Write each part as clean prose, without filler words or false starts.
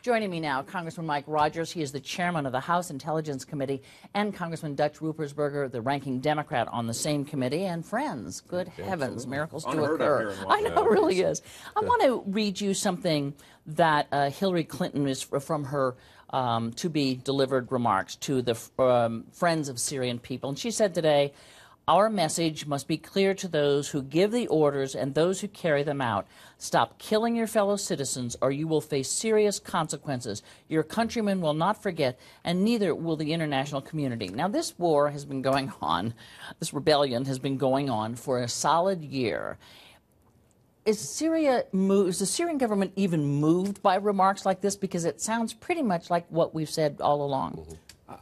Joining me now, Congressman Mike Rogers. He is the chairman of the House Intelligence Committee, and Congressman Dutch Ruppersberger, the ranking Democrat on the same committee, and friends. Good heavens, miracles do occur. I know, it really is. I want to read you something that Hillary Clinton is from her to-be-delivered remarks to the Friends of Syrian People. And she said today, "Our message must be clear to those who give the orders and those who carry them out. Stop killing your fellow citizens, or you will face serious consequences. Your countrymen will not forget, and neither will the international community." Now, this war has been going on, this rebellion has been going on for a solid year. Is the Syrian government even moved by remarks like this? Because it sounds pretty much like what we've said all along.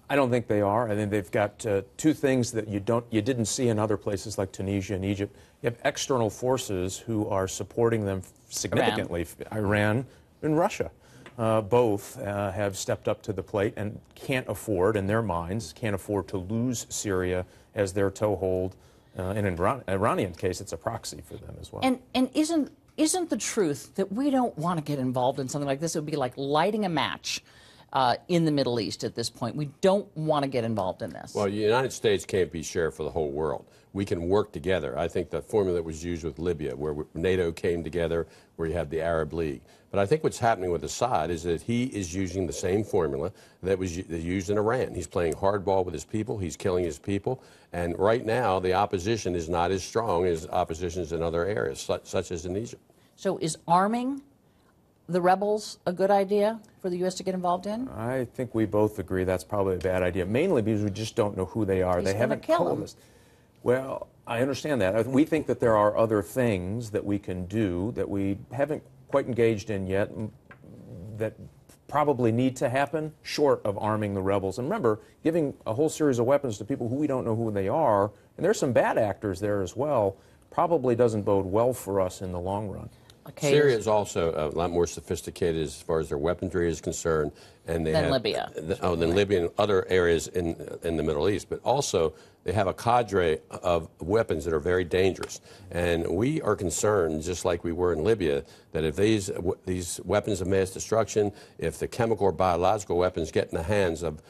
I don't think they are. I think they've got two things that you didn't see in other places like Tunisia and Egypt. You have external forces who are supporting them significantly. Iran and Russia. Both have stepped up to the plate and can't afford, in their minds, can't afford to lose Syria as their toehold. And in the Iranian case, it's a proxy for them as well. And isn't the truth that we don't want to get involved in something like this? It would be like lighting a match in the Middle East at this point. We don't want to get involved in this. Well, the United States can't be sheriff for the whole world. We can work together. I think the formula that was used with Libya, where NATO came together, where you have the Arab League. But I think what's happening with Assad is that he is using the same formula that was used in Iran. He's playing hardball with his people. He's killing his people. And right now, the opposition is not as strong as oppositions in other areas, such as in Egypt. So is arming the rebels a good idea for the U.S. to get involved in? I think we both agree that's probably a bad idea, mainly because we just don't know who they are. They haven't told us. Well, I understand that. We think that there are other things that we can do that we haven't quite engaged in yet that probably need to happen short of arming the rebels. And remember, giving a whole series of weapons to people who we don't know who they are, and there's some bad actors there as well, probably doesn't bode well for us in the long run. Okay. Syria is also a lot more sophisticated as far as their weaponry is concerned, and they than have Libya. Than Libya and other areas in the Middle East. But also, they have a cadre of weapons that are very dangerous, and we are concerned, just like we were in Libya, that if these weapons of mass destruction, if the chemical or biological weapons get in the hands of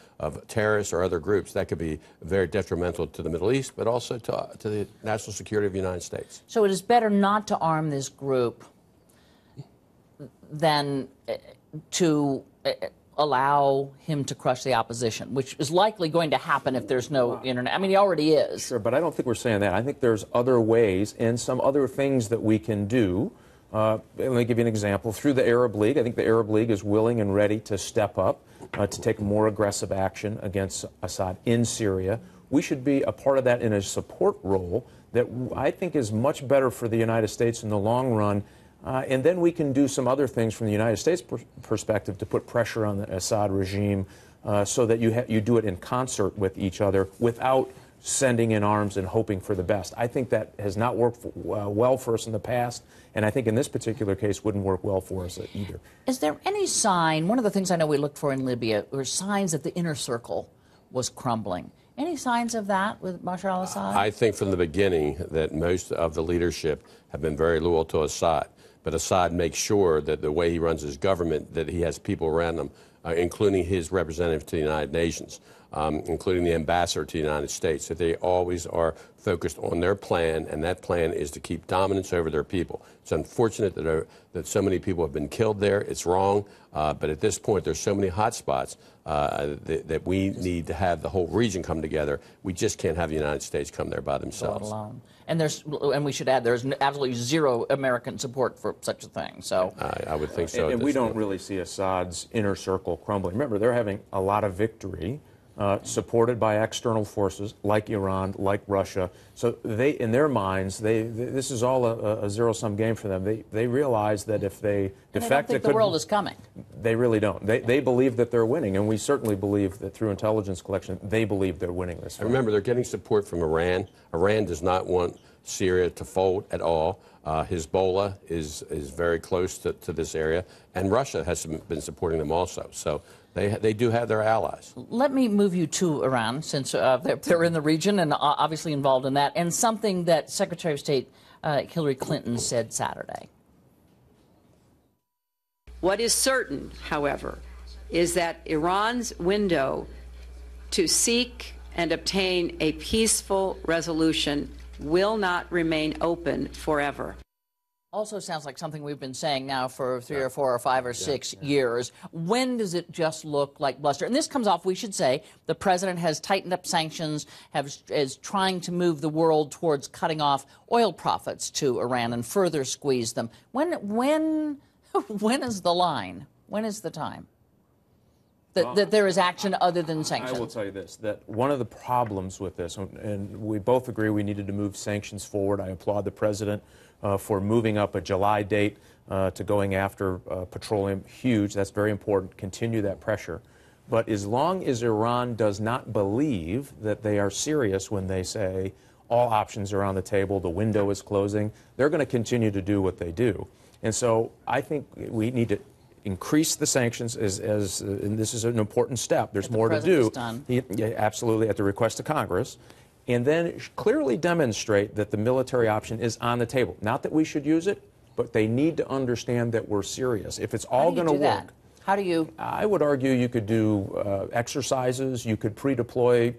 terrorists or other groups, that could be very detrimental to the Middle East, but also to the national security of the United States. So it is better not to arm this group than to allow him to crush the opposition, which is likely going to happen if there's no internet. I mean, he already is. Sure, but I don't think we're saying that. I think there's other ways and some other things that we can do. Let me give you an example. Through the Arab League, I think the Arab League is willing and ready to step up, to take more aggressive action against Assad in Syria. We should be a part of that in a support role that I think is much better for the United States in the long run. And then we can do some other things from the United States perspective to put pressure on the Assad regime so that you do it in concert with each other without sending in arms and hoping for the best. I think that has not worked well for us in the past, and I think in this particular case wouldn't work well for us either. Is there any sign, one of the things I know we looked for in Libya were signs that the inner circle was crumbling. Any signs of that with Bashar al-Assad? I think from the beginning that most of the leadership have been very loyal to Assad. But Assad makes sure that the way he runs his government, that he has people around him, including his representative to the United Nations, including the ambassador to the United States, that they always are focused on their plan, and that plan is to keep dominance over their people. It's unfortunate that so many people have been killed there. It's wrong, but at this point, there's so many hot spots that we need to have the whole region come together. We just can't have the United States come there by themselves. Alone. And we should add, there's absolutely zero American support for such a thing. So I would think so. And we don't really see Assad's inner circle crumbling. Remember, they're having a lot of victory, supported by external forces like Iran, like Russia. So they, in their minds, this is all a zero-sum game for them. They realize that if they defect, they don't think the world is coming. They really don't. They believe that they're winning, and we certainly believe that through intelligence collection, they believe they're winning this fight. Remember, they're getting support from Iran. Iran does not want Syria to fold at all. Hezbollah is very close to this area, and Russia has been supporting them also. So they do have their allies. Let me move you to Iran, since they're in the region and obviously involved in that, and something that Secretary of State Hillary Clinton said Saturday. What is certain, however, is that Iran's window to seek and obtain a peaceful resolution will not remain open forever. Also sounds like something we've been saying now for 3 or 4 or 5 or 6 years. When does it just look like bluster? And this comes off, we should say, the president has tightened up sanctions, is trying to move the world towards cutting off oil profits to Iran and further squeeze them. When is the line? When is the time that there is action other than sanctions? I will tell you this, that one of the problems with this, and we both agree we needed to move sanctions forward. I applaud the president for moving up a July date to going after petroleum. Huge. That's very important. Continue that pressure. But as long as Iran does not believe that they are serious when they say all options are on the table, the window is closing, they're going to continue to do what they do. And so I think we need to increase the sanctions and this is an important step. There's more to do. Absolutely, at the request of Congress. And then clearly demonstrate that the military option is on the table. Not that we should use it, but they need to understand that we're serious. If it's all going to work, how do you? I would argue you could do exercises. You could pre-deploy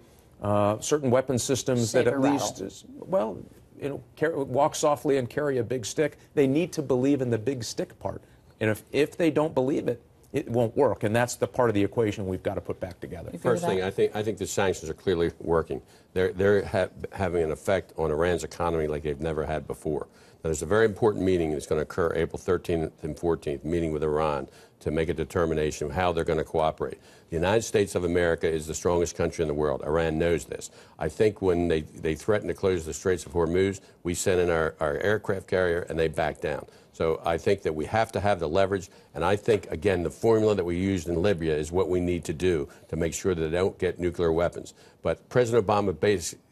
certain weapon systems that at least, well, you know, walk softly and carry a big stick. They need to believe in the big stick part. And if they don't believe it, it won't work, and that's the part of the equation we've got to put back together. First thing, I think the sanctions are clearly working. They're having an effect on Iran's economy like they've never had before. Now, there's a very important meeting that's going to occur April 13th and 14th, meeting with Iran to make a determination of how they're going to cooperate. The United States of America is the strongest country in the world. Iran knows this. I think when they threatened to close the Straits of Hormuz, we sent in our aircraft carrier and they backed down. So I think that we have to have the leverage, and I think, again, the formula that we used in Libya is what we need to do to make sure that they don't get nuclear weapons. But President Obama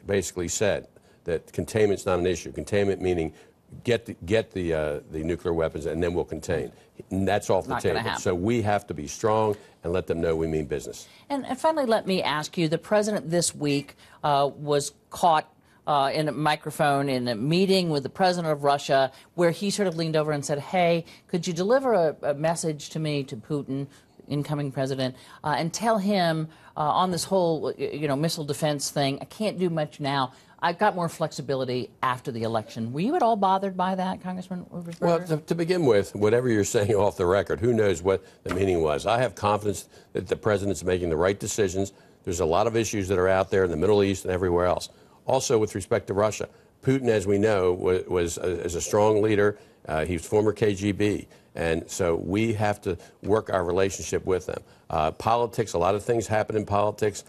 basically said that containment's not an issue. Containment meaning get the nuclear weapons, and then we'll contain. And that's off the table. So we have to be strong and let them know we mean business. And finally, let me ask you, the president this week was caught in a microphone in a meeting with the president of Russia where he sort of leaned over and said, hey, could you deliver a message to me, to Putin, incoming president, and tell him on this whole, missile defense thing, I can't do much now. I've got more flexibility after the election. Were you at all bothered by that, Congressman Ruppersberger? Well, to begin with, whatever you're saying off the record, who knows what the meaning was. I have confidence that the president's making the right decisions. There's a lot of issues that are out there in the Middle East and everywhere else. Also, with respect to Russia, Putin, as we know, was a strong leader. He was former KGB. And so we have to work our relationship with them. Politics, a lot of things happen in politics.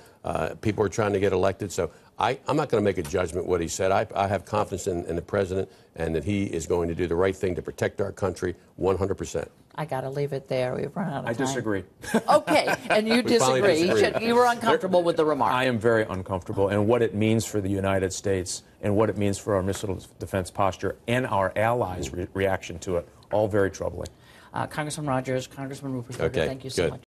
People are trying to get elected. So I'm not going to make a judgment what he said. I have confidence in the president and that he is going to do the right thing to protect our country 100%. I got to leave it there. We've run out of time. I disagree. Okay, and you disagree. You were uncomfortable with the remark. I am very uncomfortable, and what it means for the United States and what it means for our missile defense posture and our allies' reaction to it, all very troubling. Congressman Rogers, Congressman Ruppersberger, thank you so much.